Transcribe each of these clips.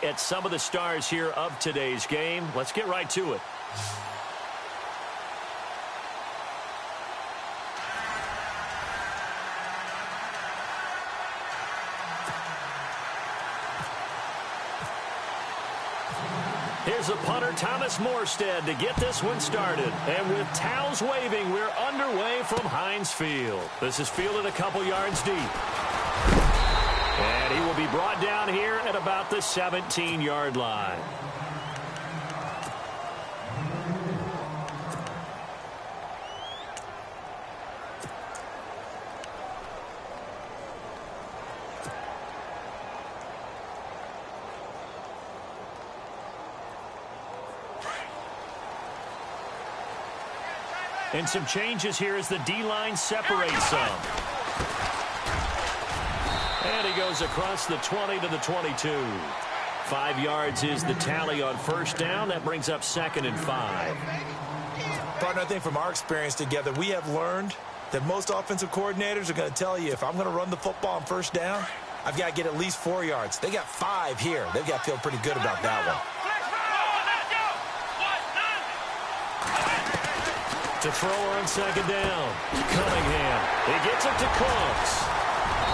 look at some of the stars here of today's game. Let's get right to it. Here's a punter, Thomas Morstead, to get this one started. And with towels waving, we're underway from Heinz Field. This is fielded a couple yards deep. And he will be brought down here at about the 17-yard line. And some changes here as the D-line separates some. And he goes across the 20 to the 22. 5 yards is the tally on first down. That brings up 2nd and 5. Partner, I think from our experience together, we have learned that most offensive coordinators are going to tell you, if I'm going to run the football on first down, I've got to get at least 4 yards. They got 5 here. They've got to feel pretty good about that one. To throw on second down. Cunningham. He gets it to Cooks.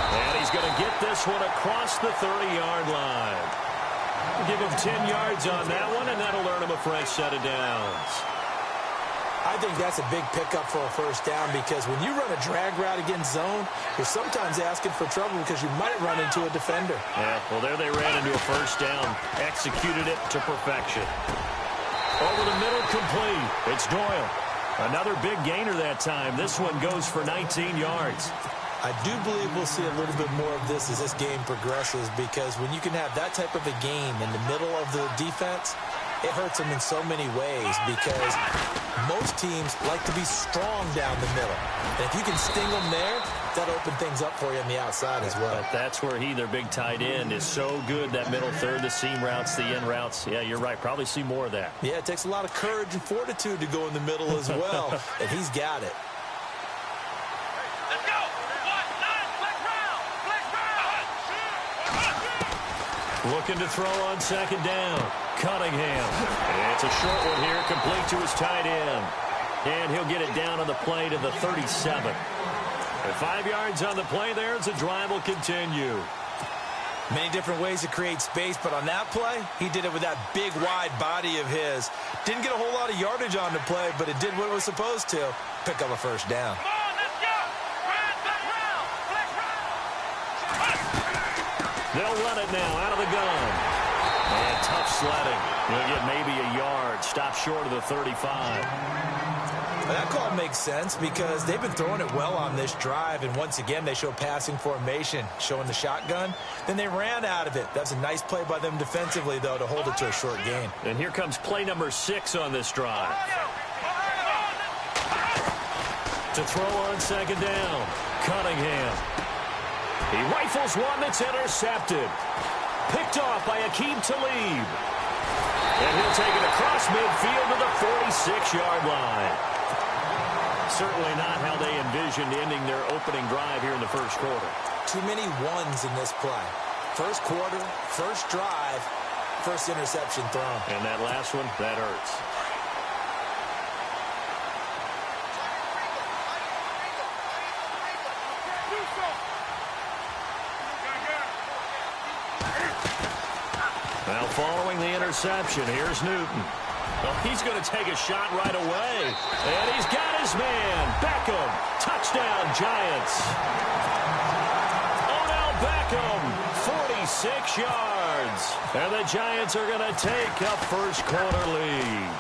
And he's going to get this one across the 30-yard line. Give him 10 yards on that one, and that'll earn him a fresh set of downs. I think that's a big pickup for a first down, because when you run a drag route against zone, you're sometimes asking for trouble because you might run into a defender. Yeah, well, there they ran into a first down. Executed it to perfection. Over the middle, complete. It's Doyle. Another big gainer that time. This one goes for 19 yards. I do believe we'll see a little bit more of this as this game progresses, because when you can have that type of a game in the middle of the defense, it hurts them in so many ways, because most teams like to be strong down the middle. And if you can sting them there, that'll open things up for you on the outside as well. But that's where their big tight end, is so good, that middle third, the seam routes, the in routes. Yeah, you're right. Probably see more of that. Yeah, it takes a lot of courage and fortitude to go in the middle as well, and he's got it. Let's go! Looking to throw on second down. Cunningham. It's a short one here, complete to his tight end. And he'll get it down on the play to the 37. And 5 yards on the play there as the drive will continue. Many different ways to create space, but on that play, he did it with that big, wide body of his. Didn't get a whole lot of yardage on the play, but it did what it was supposed to. Pick up a first down. They'll run it now out of the gun. And tough sledding. He'll get maybe a yard. Stop short of the 35. That call makes sense, because they've been throwing it well on this drive, and once again they show passing formation, showing the shotgun. Then they ran out of it. That's a nice play by them defensively, though, to hold it to a short gain. And here comes play number 6 on this drive. To throw on second down, Cunningham. He rifles one that's intercepted. Picked off by Aqib Talib. And he'll take it across midfield to the 46-yard line. Certainly not how they envisioned ending their opening drive here in the first quarter. Too many ones in this play. First quarter, first drive, first interception thrown. And that last one, that hurts. Now following the interception, here's Newton. Well, he's going to take a shot right away. And he's got his man. Beckham. Touchdown, Giants. Odell Beckham, 46 yards. And the Giants are going to take a first quarter lead.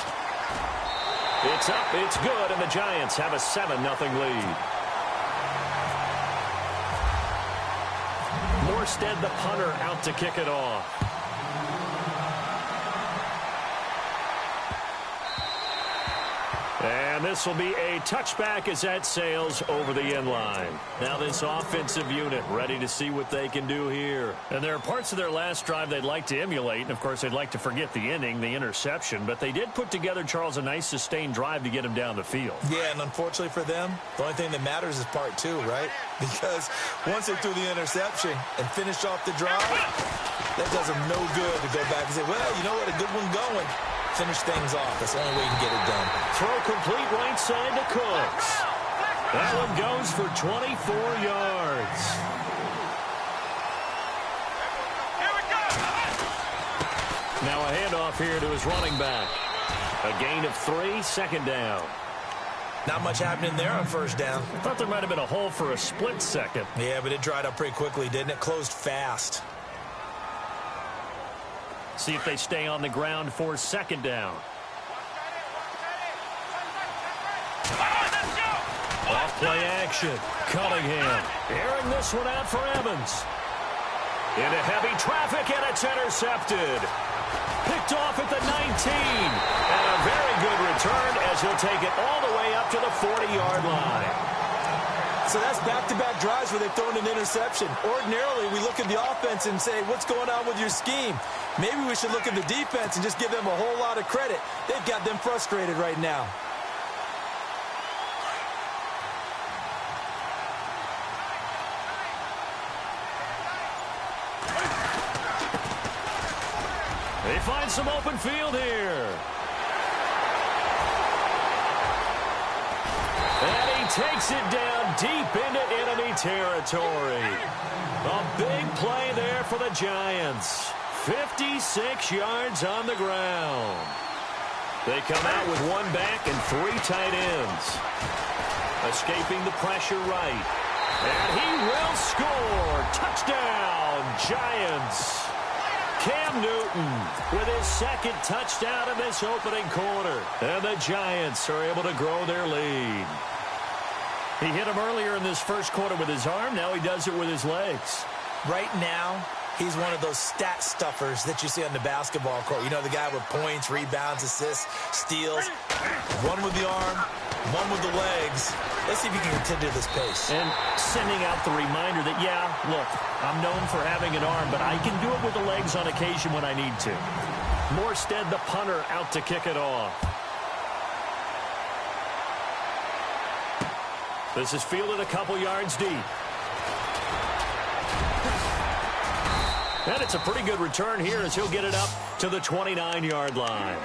It's up, it's good, and the Giants have a 7-0 lead. Morstead, the punter, out to kick it off. And this will be a touchback as that sails over the end line. Now this offensive unit ready to see what they can do here. And there are parts of their last drive they'd like to emulate. And, of course, they'd like to forget the inning, the interception. But they did put together, Charles, a nice sustained drive to get him down the field. Yeah, and unfortunately for them, the only thing that matters is part 2, right? Because once they threw the interception and finished off the drive, That does them no good to go back and say, well, you know what, a good one going. Finish things off. That's the only way you can get it done. Throw complete right side to Cooks. That one goes for 24 yards. Here we go. Now a handoff here to his running back. A gain of 3, second down. Not much happening there on first down. I thought there might have been a hole for a split second. Yeah, but it dried up pretty quickly, didn't it? Closed fast. See if they stay on the ground for second down. Off play action. Cunningham airing this one out for Evans. Into heavy traffic, and it's intercepted. Picked off at the 19. And a very good return as he'll take it all the way up to the 40-yard line. So that's back-to-back drives where they've thrown an interception. Ordinarily, we look at the offense and say, what's going on with your scheme? Maybe we should look at the defense and just give them a whole lot of credit. They've got them frustrated right now. They find some open field here. And he takes it down deep into enemy territory. A big play there for the Giants. 56 yards on the ground. They come out with one back and 3 tight ends. Escaping the pressure right. And he will score. Touchdown, Giants. Cam Newton with his second touchdown in this opening quarter. And the Giants are able to grow their lead. He hit him earlier in this first quarter with his arm. Now he does it with his legs. Right now, he's one of those stat stuffers that you see on the basketball court. You know, the guy with points, rebounds, assists, steals. One with the arm, one with the legs. Let's see if he can continue this pace. And sending out the reminder that, yeah, look, I'm known for having an arm, but I can do it with the legs on occasion when I need to. Morstead, the punter, out to kick it off. This is fielded a couple yards deep. And it's a pretty good return here as he'll get it up to the 29-yard line.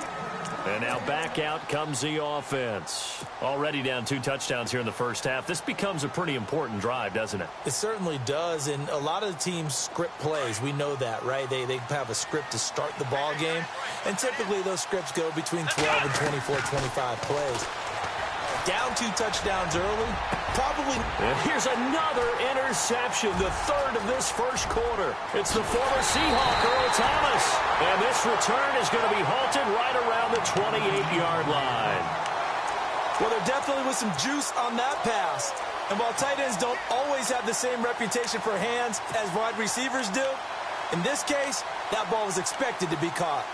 And now back out comes the offense. Already down 2 touchdowns here in the first half. This becomes a pretty important drive, doesn't it? It certainly does, and a lot of the teams script plays. We know that, right? They have a script to start the ball game, and typically those scripts go between 12 and 24, 25 plays. Down 2 touchdowns early, probably. And here's another interception, the third of this first quarter. It's the former Seahawk, Earl Thomas. And this return is going to be halted right around the 28-yard line. Well, there definitely was some juice on that pass. And while tight ends don't always have the same reputation for hands as wide receivers do, in this case, that ball was expected to be caught.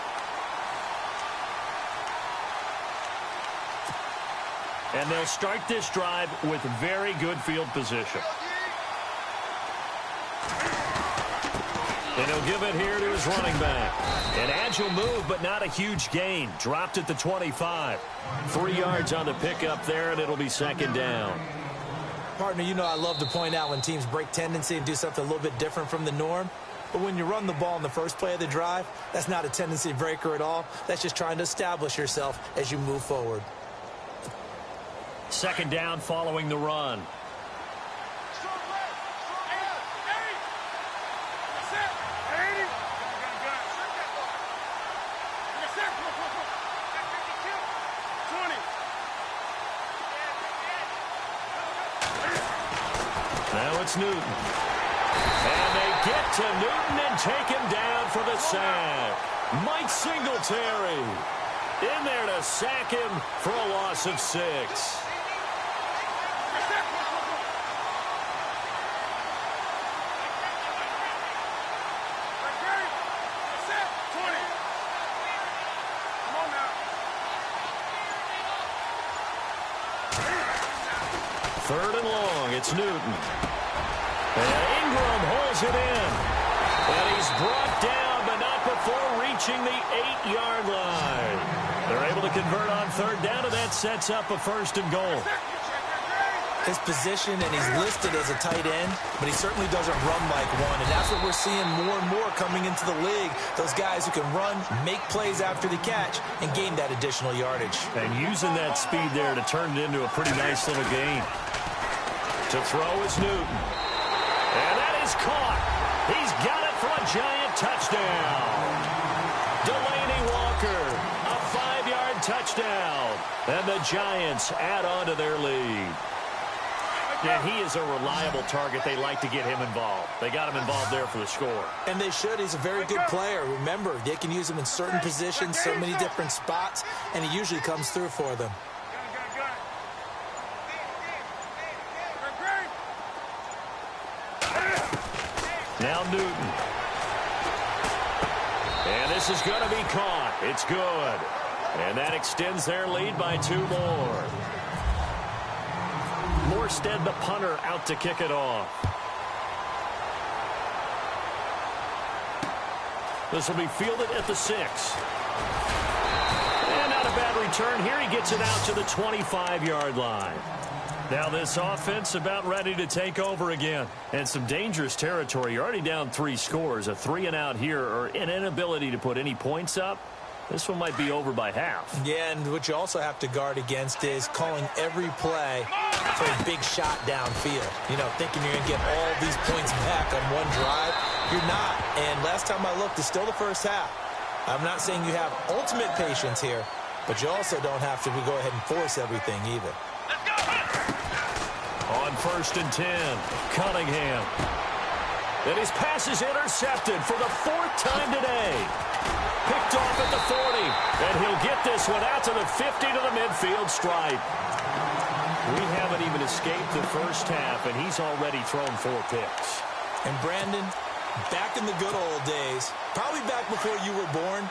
And they'll start this drive with very good field position. And he'll give it here to his running back. An agile move, but not a huge gain. Dropped at the 25. 3 yards on the pickup there, and it'll be second down. Partner, you know I love to point out when teams break tendency and do something a little bit different from the norm. But when you run the ball in the first play of the drive, that's not a tendency breaker at all. That's just trying to establish yourself as you move forward. Second down following the run. Now it's Newton. And they get to Newton and take him down for the sack. Mike Singletary in there to sack him for a loss of 6. Third and long, it's Newton. And Ingram holds it in. And he's brought down, but not before reaching the 8-yard line. They're able to convert on third down, and that sets up a first and goal. his position, and he's listed as a tight end, but he certainly doesn't run like one, and that's what we're seeing more and more coming into the league. Those guys who can run, make plays after the catch, and gain that additional yardage. And using that speed there to turn it into a pretty nice little gain. To throw is Newton. And that is caught. He's got it for a giant touchdown. Delaney Walker, a 5-yard touchdown. And the Giants add on to their lead. Yeah, he is a reliable target. They like to get him involved. They got him involved there for the score. And they should. He's a very good player. Remember, they can use him in certain positions, so many different spots, and he usually comes through for them. Now Newton. And this is going to be caught. It's good. And that extends their lead by 2 more. Morstead, the punter, out to kick it off. This will be fielded at the 6. And not a bad return here. He gets it out to the 25-yard line. Now this offense about ready to take over again. And some dangerous territory. You're already down 3 scores. A 3-and-out here, or an inability to put any points up. This one might be over by half. Yeah, and what you also have to guard against is calling every play for a big shot downfield. You know, thinking you're going to get all these points back on one drive. You're not. And last time I looked, it's still the first half. I'm not saying you have ultimate patience here, but you also don't have to go ahead and force everything either. On 1st and 10, Cunningham. And his pass is intercepted for the 4th time today. Picked off at the 40. And he'll get this one out to the 50 to the midfield stripe. We haven't even escaped the first half, and he's already thrown 4 picks. And Brandon, back in the good old days, probably back before you were born,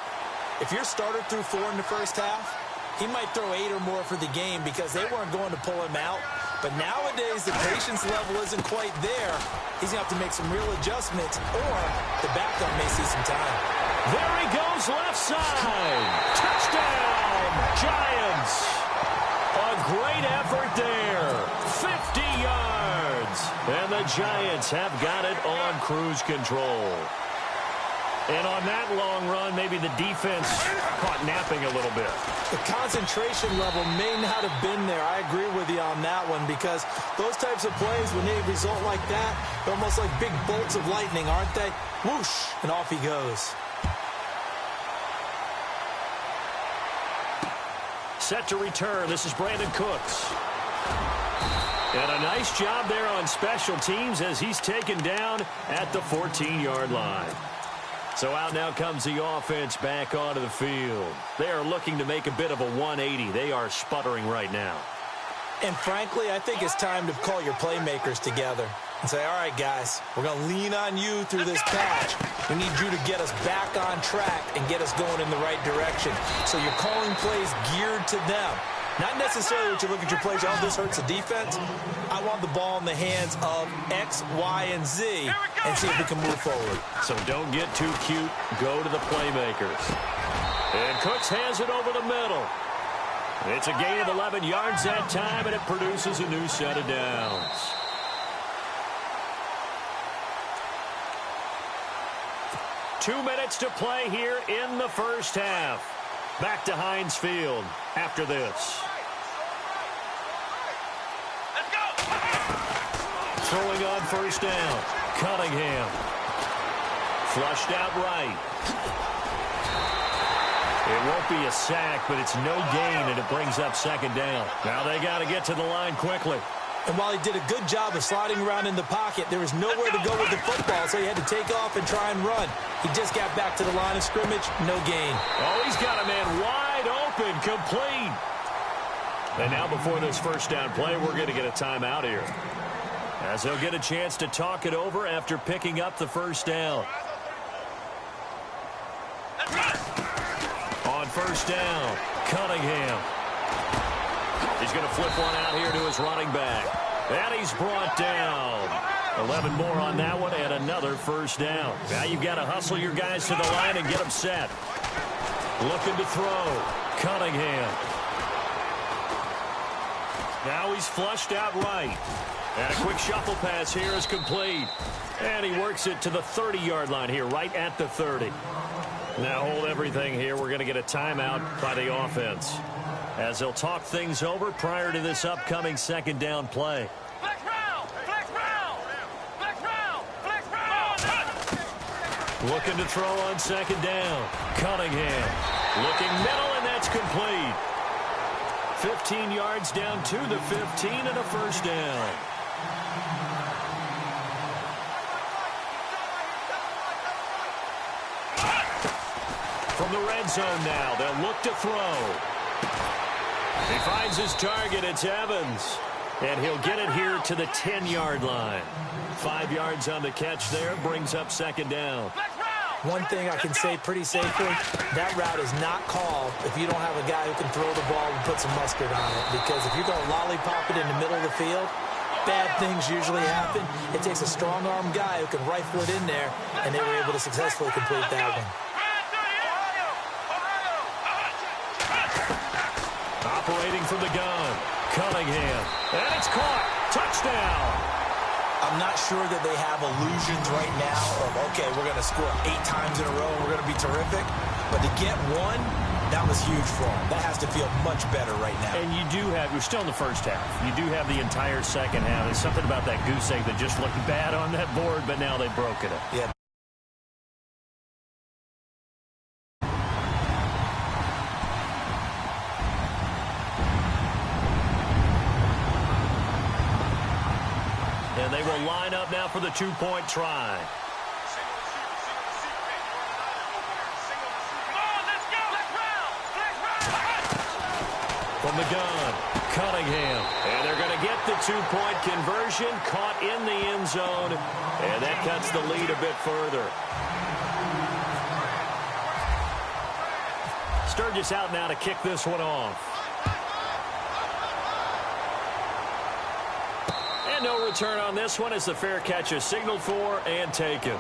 if your starter threw 4 in the first half, he might throw 8 or more for the game because they weren't going to pull him out. But nowadays, the patience level isn't quite there. He's going to have to make some real adjustments, or the backup may see some time. There he goes, left side. Touchdown, Giants. A great effort there. 50 yards. And the Giants have got it on cruise control. And on that long run, maybe the defense caught napping a little bit. The concentration level may not have been there. I agree with you on that one because those types of plays, when they result like that, they're almost like big bolts of lightning, aren't they? Whoosh, and off he goes. Set to return. This is Brandon Cooks. And a nice job there on special teams as he's taken down at the 14-yard line. So out now comes the offense back onto the field. They are looking to make a bit of a 180. They are sputtering right now. And frankly, I think it's time to call your playmakers together and say, all right, guys, we're going to lean on you through this patch. We need you to get us back on track and get us going in the right direction. So you're calling plays geared to them. Not necessarily that you look at your plays, oh, this hurts the defense. I want the ball in the hands of X, Y, and Z and see if we can move forward. So don't get too cute. Go to the playmakers. And Cooks has it over the middle. It's a gain of 11 yards that time, and it produces a new set of downs. Two minutes to play here in the first half. Back to Heinz Field after this. Let's go! Throwing on 1st down. Cunningham. Flushed out right. It won't be a sack, but it's no gain, and it brings up 2nd down. Now they got to get to the line quickly. And while he did a good job of sliding around in the pocket, there was nowhere to go with the football, so he had to take off and try and run. He just got back to the line of scrimmage, no gain. Oh, he's got a man wide open, complete. And now before this 1st down play, we're going to get a timeout here, as he'll get a chance to talk it over after picking up the 1st down. On 1st down, Cunningham. He's going to flip one out here to his running back. And he's brought down. 11 more on that one and another 1st down. Now you've got to hustle your guys to the line and get them set. Looking to throw. Cunningham. Now he's flushed out right. And a quick shuffle pass here is complete. And he works it to the 30-yard line here, right at the 30. Now hold everything here. We're going to get a timeout by the offense, as they'll talk things over prior to this upcoming second down play. Flex round! Flex round! Flex round! Flex round! Looking to throw on second down. Cunningham looking middle, and that's complete. 15 yards down to the 15 and a first down. From the red zone now, they'll look to throw. He finds his target. It's Evans. And he'll get it here to the 10-yard line. 5 yards on the catch there, brings up second down. One thing I can say pretty safely, that route is not called if you don't have a guy who can throw the ball and put some mustard on it. Because if you're going to lollipop it in the middle of the field, bad things usually happen. It takes a strong-arm guy who can rifle it in there, and they were able to successfully complete that one. Operating from the gun, Cunningham, and it's caught. Touchdown. I'm not sure that they have illusions right now of, okay, we're going to score 8 times in a row and we're going to be terrific. But to get one, that was huge for them. That has to feel much better right now. And you do have, you're still in the first half. You do have the entire second half. There's something about that goose egg that just looked bad on that board, but now they've broken it. Yeah. And they will line up now for the two-point try. From the gun, Cunningham. And they're going to get the two-point conversion, caught in the end zone. And that cuts the lead a bit further. Sturgis out now to kick this one off. And no return on this one as the fair catch is signaled for and taken.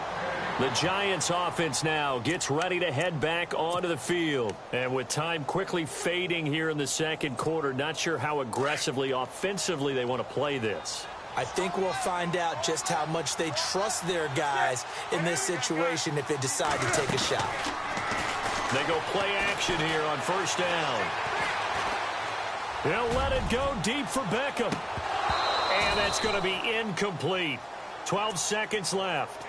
The Giants offense now gets ready to head back onto the field. And with time quickly fading here in the second quarter, not sure how aggressively, offensively they want to play this. I think we'll find out just how much they trust their guys in this situation if they decide to take a shot. They go play action here on first down. They'll let it go deep for Beckham. And that's going to be incomplete. 12 seconds left.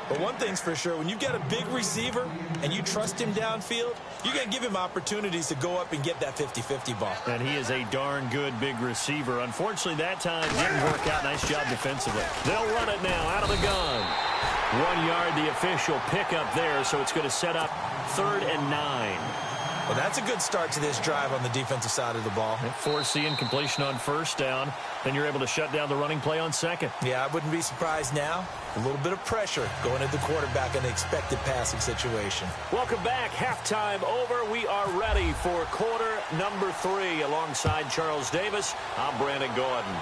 But one thing's for sure, when you've got a big receiver and you trust him downfield, you're going to give him opportunities to go up and get that 50-50 ball. And he is a darn good big receiver. Unfortunately, that time didn't work out. Nice job defensively. They'll run it now out of the gun. 1 yard, the official pickup there, so it's going to set up 3rd and 9. Well, that's a good start to this drive on the defensive side of the ball. Forcing completion on first down. Then you're able to shut down the running play on second. Yeah, I wouldn't be surprised now. A little bit of pressure going at the quarterback in an expected passing situation. Welcome back. Halftime over. We are ready for quarter number 3. Alongside Charles Davis, I'm Brandon Gordon.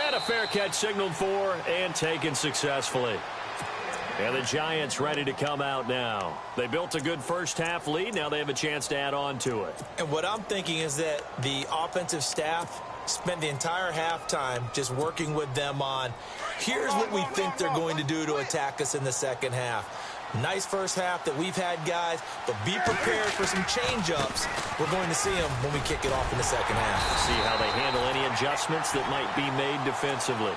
And a fair catch signaled for and taken successfully. And the Giants ready to come out now. They built a good first-half lead. Now they have a chance to add on to it. And what I'm thinking is that the offensive staff spent the entire halftime just working with them on, here's what we think they're going to do to attack us in the second half. Nice first half that we've had, guys, but be prepared for some change-ups. We're going to see them when we kick it off in the second half. See how they handle any adjustments that might be made defensively.